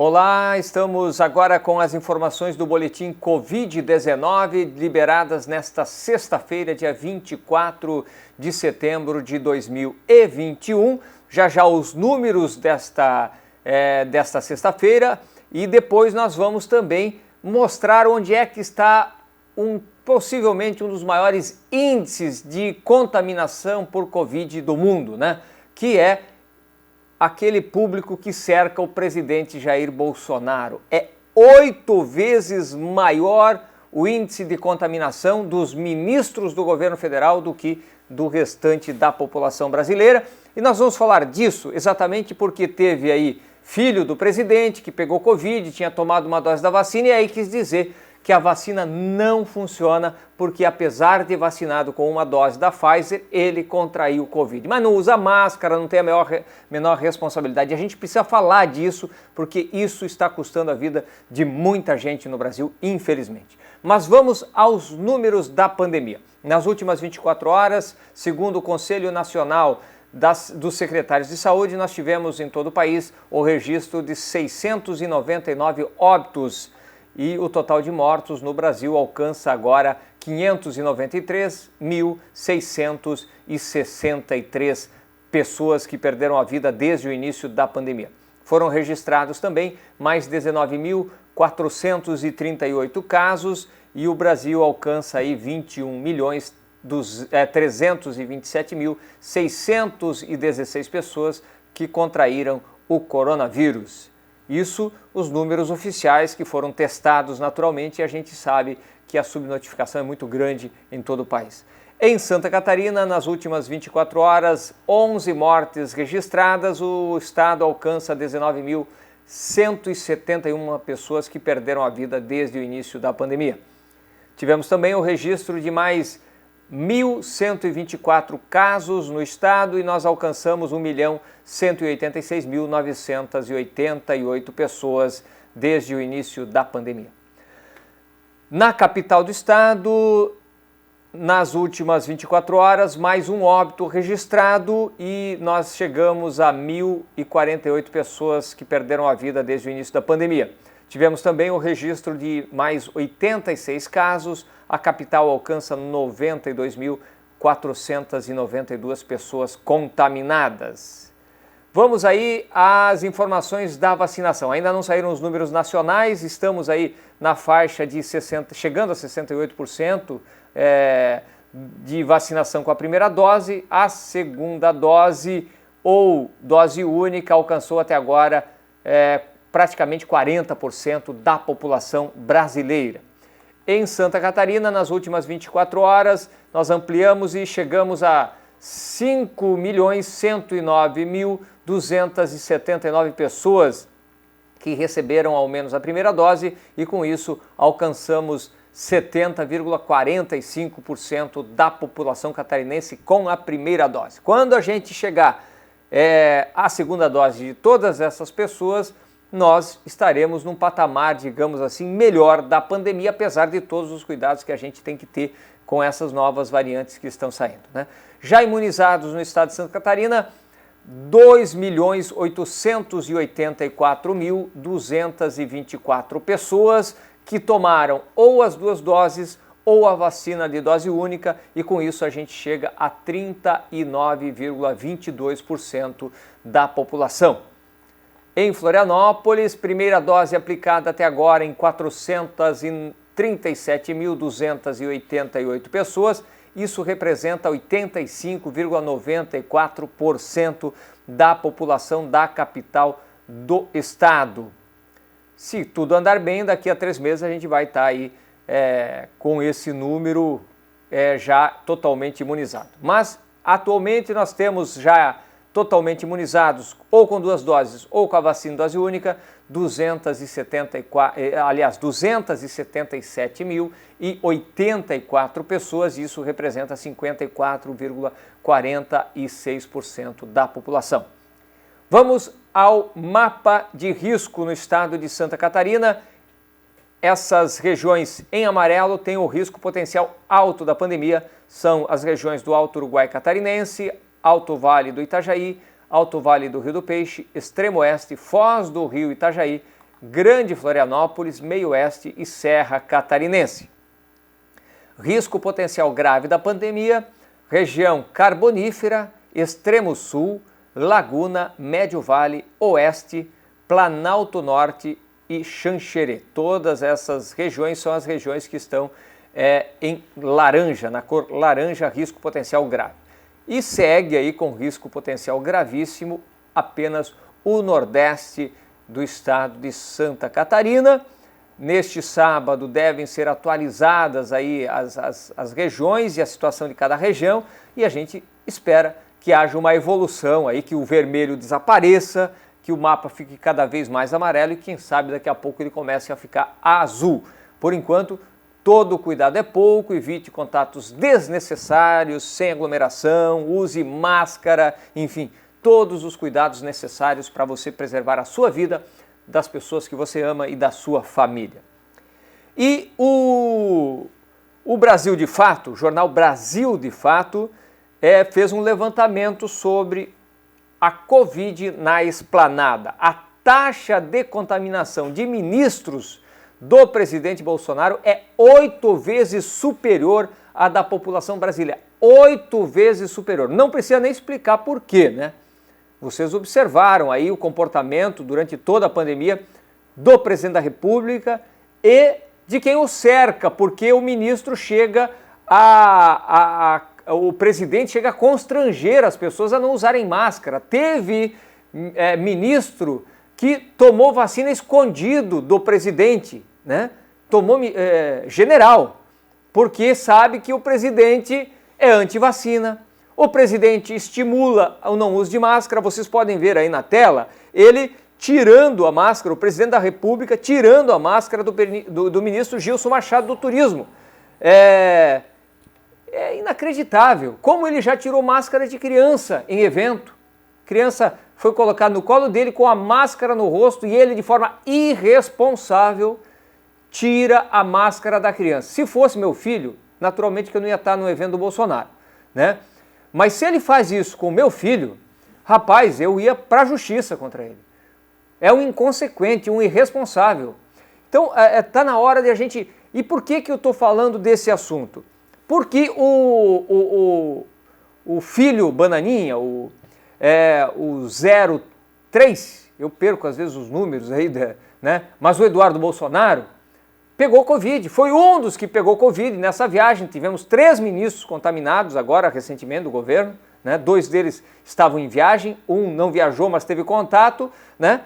Olá, estamos agora com as informações do boletim Covid-19 liberadas nesta sexta-feira, dia 24 de setembro de 2021. Já os números desta sexta-feira e depois nós vamos também mostrar onde é que está possivelmente um dos maiores índices de contaminação por Covid do mundo, né? Que é aquele público que cerca o presidente Jair Bolsonaro. É 8 vezes maior o índice de contaminação dos ministros do governo federal do que do restante da população brasileira. E nós vamos falar disso exatamente porque teve aí filho do presidente que pegou Covid, tinha tomado uma dose da vacina e aí quis dizer que a vacina não funciona porque apesar de vacinado com uma dose da Pfizer, ele contraiu o Covid. Mas não usa máscara, não tem a menor responsabilidade. A gente precisa falar disso porque isso está custando a vida de muita gente no Brasil, infelizmente. Mas vamos aos números da pandemia. Nas últimas 24 horas, segundo o Conselho Nacional dos Secretários de Saúde, nós tivemos em todo o país o registro de 699 óbitos. E o total de mortos no Brasil alcança agora 593.663 pessoas que perderam a vida desde o início da pandemia. Foram registrados também mais 19.438 casos e o Brasil alcança aí 21.327.616 pessoas que contraíram o coronavírus. Isso, os números oficiais que foram testados naturalmente e a gente sabe que a subnotificação é muito grande em todo o país. Em Santa Catarina, nas últimas 24 horas, 11 mortes registradas, o estado alcança 19.171 pessoas que perderam a vida desde o início da pandemia. Tivemos também o registro de mais 1.124 casos no estado e nós alcançamos 1.186.988 pessoas desde o início da pandemia. Na capital do estado, nas últimas 24 horas, mais um óbito registrado e nós chegamos a 1.048 pessoas que perderam a vida desde o início da pandemia. Tivemos também o registro de mais 86 casos. A capital alcança 92.492 pessoas contaminadas. Vamos aí às informações da vacinação. Ainda não saíram os números nacionais, estamos aí na faixa de 60%, chegando a 68% de vacinação com a primeira dose. A segunda dose ou dose única alcançou até agora praticamente 40% da população brasileira. Em Santa Catarina, nas últimas 24 horas, nós ampliamos e chegamos a 5.109.279 pessoas que receberam ao menos a primeira dose e com isso alcançamos 70,45% da população catarinense com a primeira dose. Quando a gente chegar à segunda dose de todas essas pessoas, nós estaremos num patamar, digamos assim, melhor da pandemia, apesar de todos os cuidados que a gente tem que ter com essas novas variantes que estão saindo, né? Já imunizados no estado de Santa Catarina, 2.884.224 pessoas que tomaram ou as duas doses ou a vacina de dose única e com isso a gente chega a 39,22% da população. Em Florianópolis, primeira dose aplicada até agora em 437.288 pessoas. Isso representa 85,94% da população da capital do estado. Se tudo andar bem, daqui a 3 meses a gente vai estar aí com esse número já totalmente imunizado. Mas atualmente nós temos já totalmente imunizados ou com 2 doses ou com a vacina dose única, 277.084 pessoas, e isso representa 54,46% da população. Vamos ao mapa de risco no estado de Santa Catarina. Essas regiões em amarelo têm o risco potencial alto da pandemia, são as regiões do Alto Uruguai Catarinense, Alto Vale do Itajaí, Alto Vale do Rio do Peixe, Extremo Oeste, Foz do Rio Itajaí, Grande Florianópolis, Meio Oeste e Serra Catarinense. Risco potencial grave da pandemia, região carbonífera, extremo sul, Laguna, Médio Vale, Oeste, Planalto Norte e Xanxerê. Todas essas regiões são as regiões que estão em laranja, na cor laranja, risco potencial grave. E segue aí com risco potencial gravíssimo apenas o Nordeste do estado de Santa Catarina. Neste sábado devem ser atualizadas aí as regiões e a situação de cada região e a gente espera que haja uma evolução aí, que o vermelho desapareça, que o mapa fique cada vez mais amarelo e quem sabe daqui a pouco ele comece a ficar azul. Por enquanto, todo cuidado é pouco, evite contatos desnecessários, sem aglomeração, use máscara, enfim, todos os cuidados necessários para você preservar a sua vida, das pessoas que você ama e da sua família. E o Brasil de Fato, o jornal Brasil de Fato, fez um levantamento sobre a Covid na Esplanada. A taxa de contaminação de ministros do presidente Bolsonaro é 8 vezes superior à da população brasileira. 8 vezes superior. Não precisa nem explicar por quê, né? Vocês observaram aí o comportamento durante toda a pandemia do presidente da República e de quem o cerca, porque o ministro chega o presidente chega a constranger as pessoas a não usarem máscara. Teve ministro que tomou vacina escondido do presidente, né? Tomou general, porque sabe que o presidente é anti-vacina. O presidente estimula o não uso de máscara, vocês podem ver aí na tela, ele tirando a máscara, o presidente da República tirando a máscara do ministro Gilson Machado do Turismo. É inacreditável, como ele já tirou máscara de criança em evento. Criança foi colocada no colo dele com a máscara no rosto e ele, de forma irresponsável, tira a máscara da criança. Se fosse meu filho, naturalmente que eu não ia estar no evento do Bolsonaro, né? Mas se ele faz isso com o meu filho, rapaz, eu ia para a justiça contra ele. É um inconsequente, um irresponsável. Então, está na hora de a gente... E por que eu estou falando desse assunto? Porque o filho Bananinha, o 03, eu perco às vezes os números aí, né? Mas o Eduardo Bolsonaro pegou Covid, foi um dos que pegou Covid nessa viagem. Tivemos 3 ministros contaminados agora recentemente do governo, né? 2 deles estavam em viagem, um não viajou, mas teve contato, né?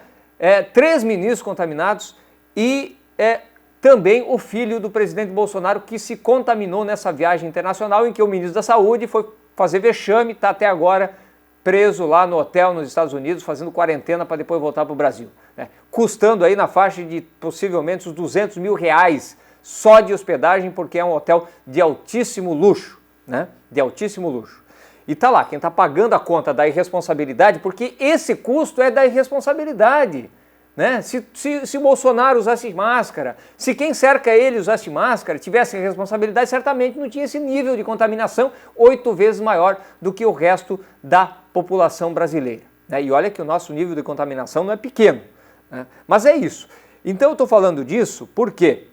3 ministros contaminados e também o filho do presidente Bolsonaro que se contaminou nessa viagem internacional em que o ministro da Saúde foi fazer vexame, está até agora preso lá no hotel nos Estados Unidos, fazendo quarentena para depois voltar para o Brasil, né? Custando aí na faixa de possivelmente os R$200 mil só de hospedagem, porque é um hotel de altíssimo luxo, né? De altíssimo luxo. E tá lá, quem está pagando a conta da irresponsabilidade, porque esse custo é da irresponsabilidade, né? Se Bolsonaro usasse máscara, se quem cerca ele usasse máscara, tivesse responsabilidade, certamente não tinha esse nível de contaminação 8 vezes maior do que o resto da população brasileira, né? E olha que o nosso nível de contaminação não é pequeno, né? Mas é isso. Então eu estou falando disso por quê?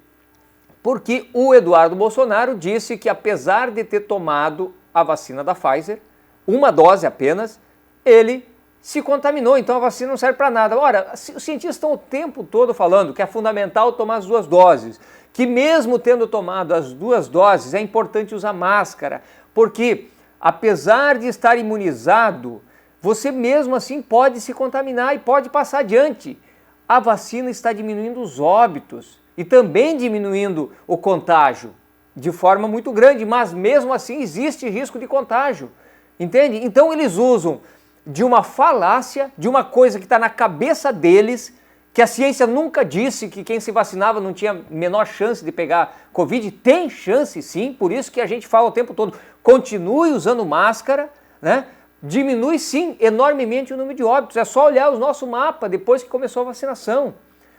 Porque o Eduardo Bolsonaro disse que apesar de ter tomado a vacina da Pfizer, uma dose apenas, ele se contaminou, então a vacina não serve para nada. Ora, os cientistas estão o tempo todo falando que é fundamental tomar as 2 doses, que mesmo tendo tomado as 2 doses é importante usar máscara, porque apesar de estar imunizado, você mesmo assim pode se contaminar e pode passar adiante. A vacina está diminuindo os óbitos e também diminuindo o contágio de forma muito grande, mas mesmo assim existe risco de contágio, entende? Então eles usam de uma falácia, de uma coisa que está na cabeça deles, que a ciência nunca disse que quem se vacinava não tinha menor chance de pegar Covid. Tem chance sim, por isso que a gente fala o tempo todo, continue usando máscara, né? Diminui sim enormemente o número de óbitos, é só olhar o nosso mapa depois que começou a vacinação.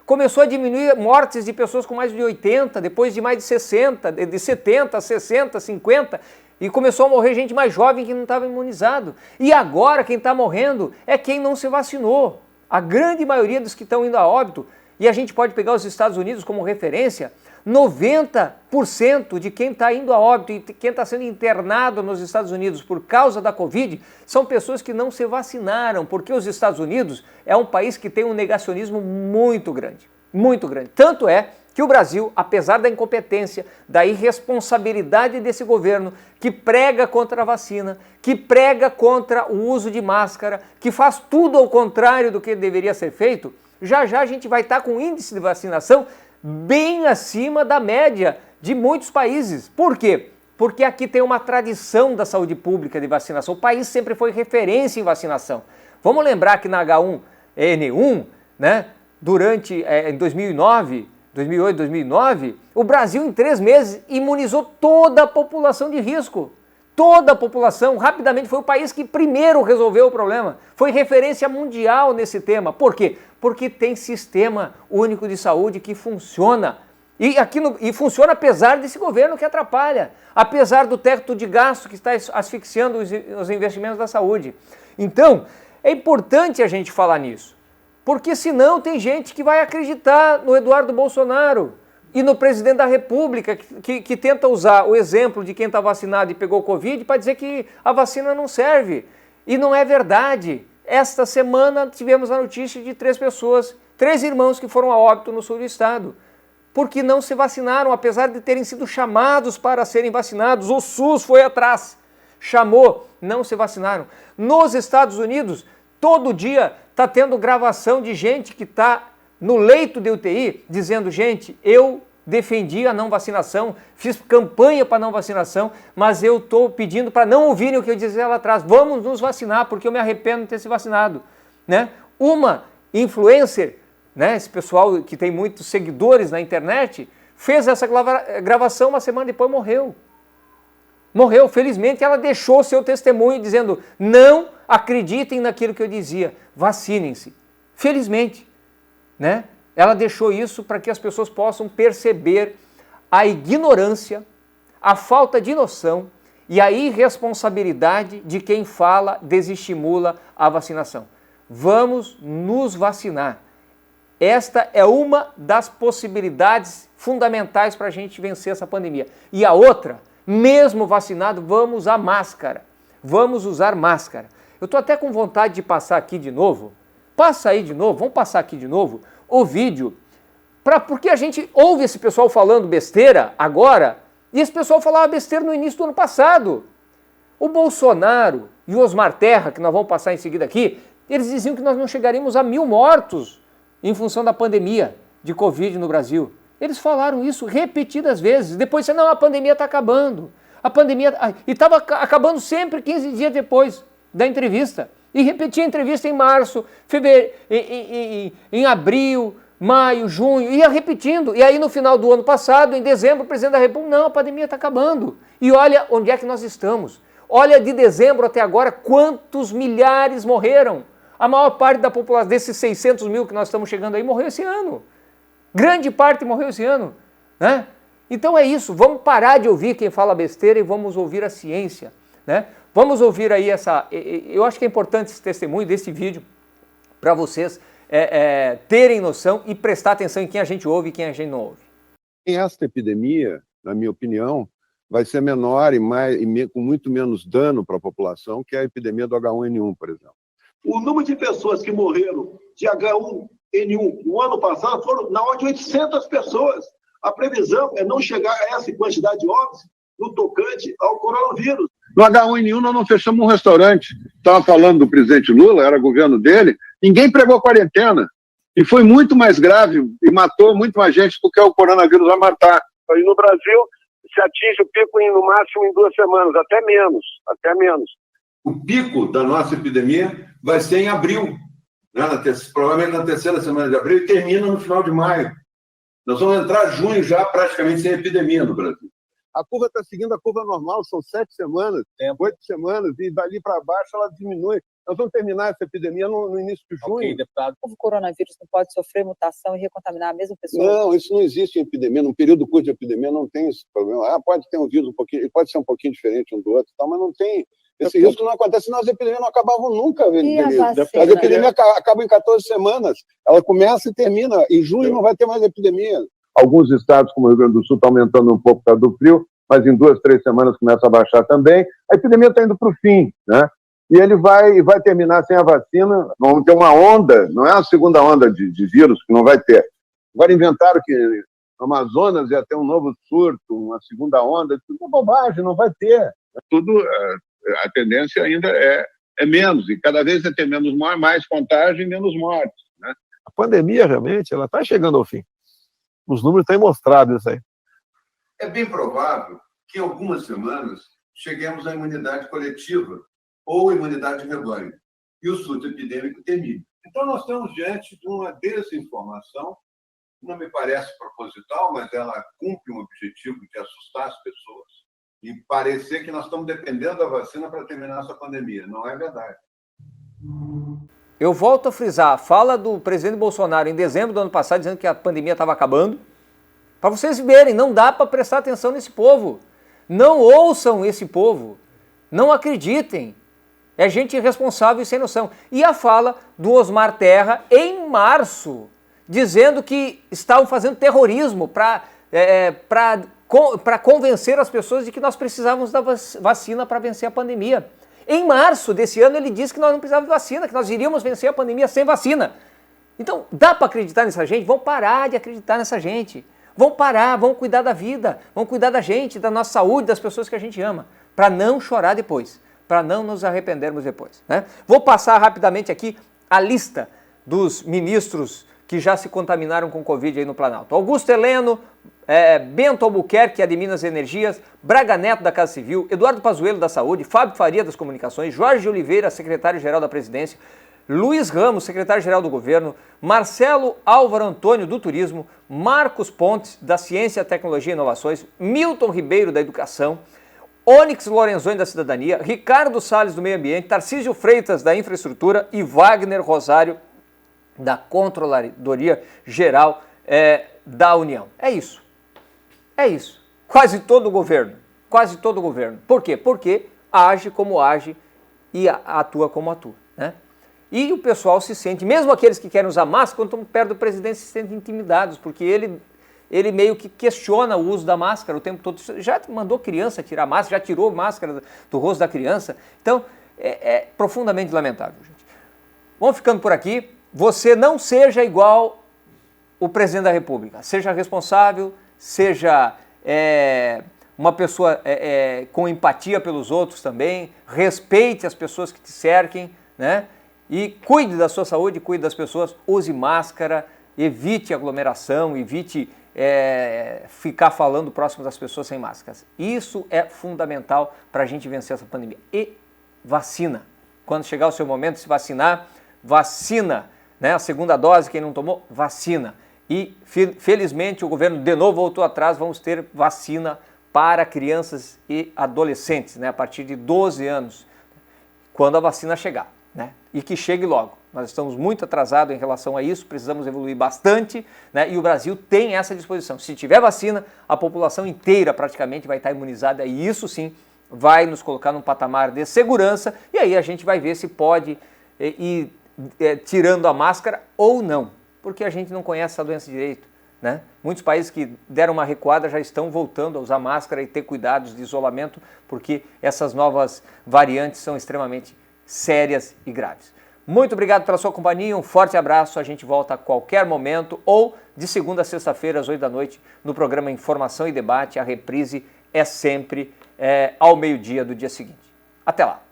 Começou a diminuir mortes de pessoas com mais de 80, depois de mais de 60, de 70, 60, 50, e começou a morrer gente mais jovem que não estava imunizado. E agora quem está morrendo é quem não se vacinou. A grande maioria dos que estão indo a óbito e a gente pode pegar os Estados Unidos como referência, 90% de quem está indo a óbito e quem está sendo internado nos Estados Unidos por causa da Covid são pessoas que não se vacinaram, porque os Estados Unidos é um país que tem um negacionismo muito grande, muito grande. Tanto é que o Brasil, apesar da incompetência, da irresponsabilidade desse governo, que prega contra a vacina, que prega contra o uso de máscara, que faz tudo ao contrário do que deveria ser feito, já já a gente vai estar com índice de vacinação bem acima da média de muitos países. Por quê? Porque aqui tem uma tradição da saúde pública de vacinação. O país sempre foi referência em vacinação. Vamos lembrar que na H1N1, né, em 2008, 2009, o Brasil em 3 meses imunizou toda a população de risco. Toda a população, rapidamente, foi o país que primeiro resolveu o problema. Foi referência mundial nesse tema. Por quê? Porque tem sistema único de saúde que funciona. E funciona apesar desse governo que atrapalha, apesar do teto de gasto que está asfixiando os investimentos da saúde. Então, é importante a gente falar nisso, porque senão tem gente que vai acreditar no Eduardo Bolsonaro e no presidente da República, que tenta usar o exemplo de quem está vacinado e pegou Covid para dizer que a vacina não serve. E não é verdade. Esta semana tivemos a notícia de 3 pessoas, 3 irmãos que foram a óbito no sul do estado, porque não se vacinaram, apesar de terem sido chamados para serem vacinados. O SUS foi atrás, chamou, não se vacinaram. Nos Estados Unidos, todo dia está tendo gravação de gente que está no leito de UTI, dizendo, gente, eu defendi a não vacinação, fiz campanha para não vacinação, mas eu estou pedindo para não ouvirem o que eu dizia lá atrás, vamos nos vacinar, porque eu me arrependo de ter se vacinado. Né? Uma influencer, né, esse pessoal que tem muitos seguidores na internet, fez essa gravação, uma semana depois morreu. Morreu, felizmente ela deixou seu testemunho dizendo, não acreditem naquilo que eu dizia, vacinem-se. Felizmente, né? Ela deixou isso para que as pessoas possam perceber a ignorância, a falta de noção e a irresponsabilidade de quem fala, desestimula a vacinação. Vamos nos vacinar. Esta é uma das possibilidades fundamentais para a gente vencer essa pandemia. E a outra, mesmo vacinado, vamos usar máscara. Vamos usar máscara. Eu estou até com vontade de passar aqui de novo. Passa aí de novo, vamos passar aqui de novo o vídeo, porque a gente ouve esse pessoal falando besteira agora, e esse pessoal falava besteira no início do ano passado. O Bolsonaro e o Osmar Terra, que nós vamos passar em seguida aqui, eles diziam que nós não chegaríamos a 1.000 mortos em função da pandemia de Covid no Brasil. Eles falaram isso repetidas vezes. Depois disseram, não, a pandemia está acabando. A pandemia... E estava acabando sempre 15 dias depois da entrevista. E repetia a entrevista em março, fevereiro, em abril, maio, junho, ia repetindo. E aí no final do ano passado, em dezembro, o presidente da República, não, a pandemia está acabando. E olha onde é que nós estamos. Olha de dezembro até agora quantos milhares morreram. A maior parte da população, desses 600 mil que nós estamos chegando aí, morreu esse ano. Grande parte morreu esse ano. Né? Então é isso, vamos parar de ouvir quem fala besteira e vamos ouvir a ciência. Né? Vamos ouvir aí eu acho que é importante esse testemunho desse vídeo para vocês terem noção e prestar atenção em quem a gente ouve e quem a gente não ouve. Esta epidemia, na minha opinião, vai ser menor com muito menos dano para a população que a epidemia do H1N1, por exemplo. O número de pessoas que morreram de H1N1 no ano passado foram na ordem de 800 pessoas. A previsão é não chegar a essa quantidade de óbitos no tocante ao coronavírus. No H1N1 nós não fechamos um restaurante. Estava falando do presidente Lula, era governo dele, ninguém pregou quarentena. E foi muito mais grave e matou muito mais gente do que o coronavírus vai matar. E no Brasil se atinge o pico no máximo em 2 semanas, até menos. O pico da nossa epidemia vai ser em abril, né? Provavelmente na 3ª semana de abril, e termina no final de maio. Nós vamos entrar em junho já praticamente sem epidemia no Brasil. A curva está seguindo a curva normal, são 7 semanas, 8 semanas, e dali para baixo ela diminui. Nós vamos terminar essa epidemia no início de junho. Ok, deputado. O coronavírus não pode sofrer mutação e recontaminar a mesma pessoa? Não, isso não existe em epidemia. Num período curto de epidemia não tem esse problema. Pode ter um vírus um pouquinho, pode ser um pouquinho diferente um do outro, mas não tem Isso não acontece, senão as epidemias não acabavam nunca. As epidemias acabam em 14 semanas. Ela começa e termina. Em junho não vai ter mais epidemia. Alguns estados, como o Rio Grande do Sul, estão aumentando um pouco por causa do frio, mas em 2, 3 semanas começa a baixar também. A epidemia está indo para o fim, né? E ele vai terminar sem a vacina. Vamos ter uma onda, não é a segunda onda de vírus, que não vai ter. Agora inventaram que no Amazonas ia ter um novo surto, uma segunda onda. Tudo é bobagem, não vai ter. A tendência ainda é menos, e cada vez vai ter mais contágio e menos mortes, né? A pandemia, realmente, ela está chegando ao fim. Os números têm mostrado isso aí. É bem provável que em algumas semanas cheguemos à imunidade coletiva ou imunidade de rebanho, e o surto epidêmico termine. Então, nós estamos diante de uma desinformação, não me parece proposital, mas ela cumpre um objetivo de assustar as pessoas e parecer que nós estamos dependendo da vacina para terminar essa pandemia. Não é verdade. Eu volto a frisar a fala do presidente Bolsonaro em dezembro do ano passado, dizendo que a pandemia estava acabando, para vocês verem, não dá para prestar atenção nesse povo. Não ouçam esse povo. Não acreditem. É gente irresponsável e sem noção. E a fala do Osmar Terra em março, dizendo que estavam fazendo terrorismo para convencer as pessoas de que nós precisávamos da vacina para vencer a pandemia. Em março desse ano ele disse que nós não precisávamos de vacina, que nós iríamos vencer a pandemia sem vacina. Então, dá para acreditar nessa gente? Vamos parar de acreditar nessa gente. Vamos parar, vamos cuidar da vida, vamos cuidar da gente, da nossa saúde, das pessoas que a gente ama, para não chorar depois, para não nos arrependermos depois, né? Vou passar rapidamente aqui a lista dos ministros que já se contaminaram com Covid aí no Planalto. Augusto Heleno, Bento Albuquerque, que é de Minas e Energias, Braga Neto, da Casa Civil, Eduardo Pazuello, da Saúde, Fábio Faria, das Comunicações, Jorge Oliveira, secretário-geral da Presidência, Luiz Ramos, secretário-geral do Governo, Marcelo Álvaro Antônio, do Turismo, Marcos Pontes, da Ciência, Tecnologia e Inovações, Milton Ribeiro, da Educação, Onyx Lorenzoni, da Cidadania, Ricardo Salles, do Meio Ambiente, Tarcísio Freitas, da Infraestrutura e Wagner Rosário, da Controladoria Geral da União. É isso. É isso. Quase todo o governo. Quase todo o governo. Por quê? Porque age como age e atua como atua, né? E o pessoal se sente, mesmo aqueles que querem usar máscara, quando estão perto do presidente, se sentem intimidados, porque ele meio que questiona o uso da máscara o tempo todo. Já mandou criança tirar máscara, já tirou máscara do rosto da criança. Então, é profundamente lamentável, gente. Vamos ficando por aqui. Você não seja igual o presidente da República. Seja responsável, seja uma pessoa com empatia pelos outros também. Respeite as pessoas que te cerquem, né? E cuide da sua saúde, cuide das pessoas, use máscara, evite aglomeração, evite ficar falando próximo das pessoas sem máscaras. Isso é fundamental para a gente vencer essa pandemia. E vacina. Quando chegar o seu momento de se vacinar, vacina, né? A segunda dose, quem não tomou, vacina. E felizmente o governo de novo voltou atrás, vamos ter vacina para crianças e adolescentes, né? A partir de 12 anos, quando a vacina chegar, né? E que chegue logo. Nós estamos muito atrasados em relação a isso, precisamos evoluir bastante, né? E o Brasil tem essa disposição. Se tiver vacina, a população inteira praticamente vai estar imunizada e isso sim vai nos colocar num patamar de segurança e aí a gente vai ver se pode ir tirando a máscara ou não, porque a gente não conhece essa doença direito, né? Muitos países que deram uma recuada já estão voltando a usar máscara e ter cuidados de isolamento, porque essas novas variantes são extremamente sérias e graves. Muito obrigado pela sua companhia, um forte abraço, a gente volta a qualquer momento ou de segunda a sexta-feira às 8 da noite no programa Informação e Debate, a reprise é sempre ao meio-dia do dia seguinte. Até lá!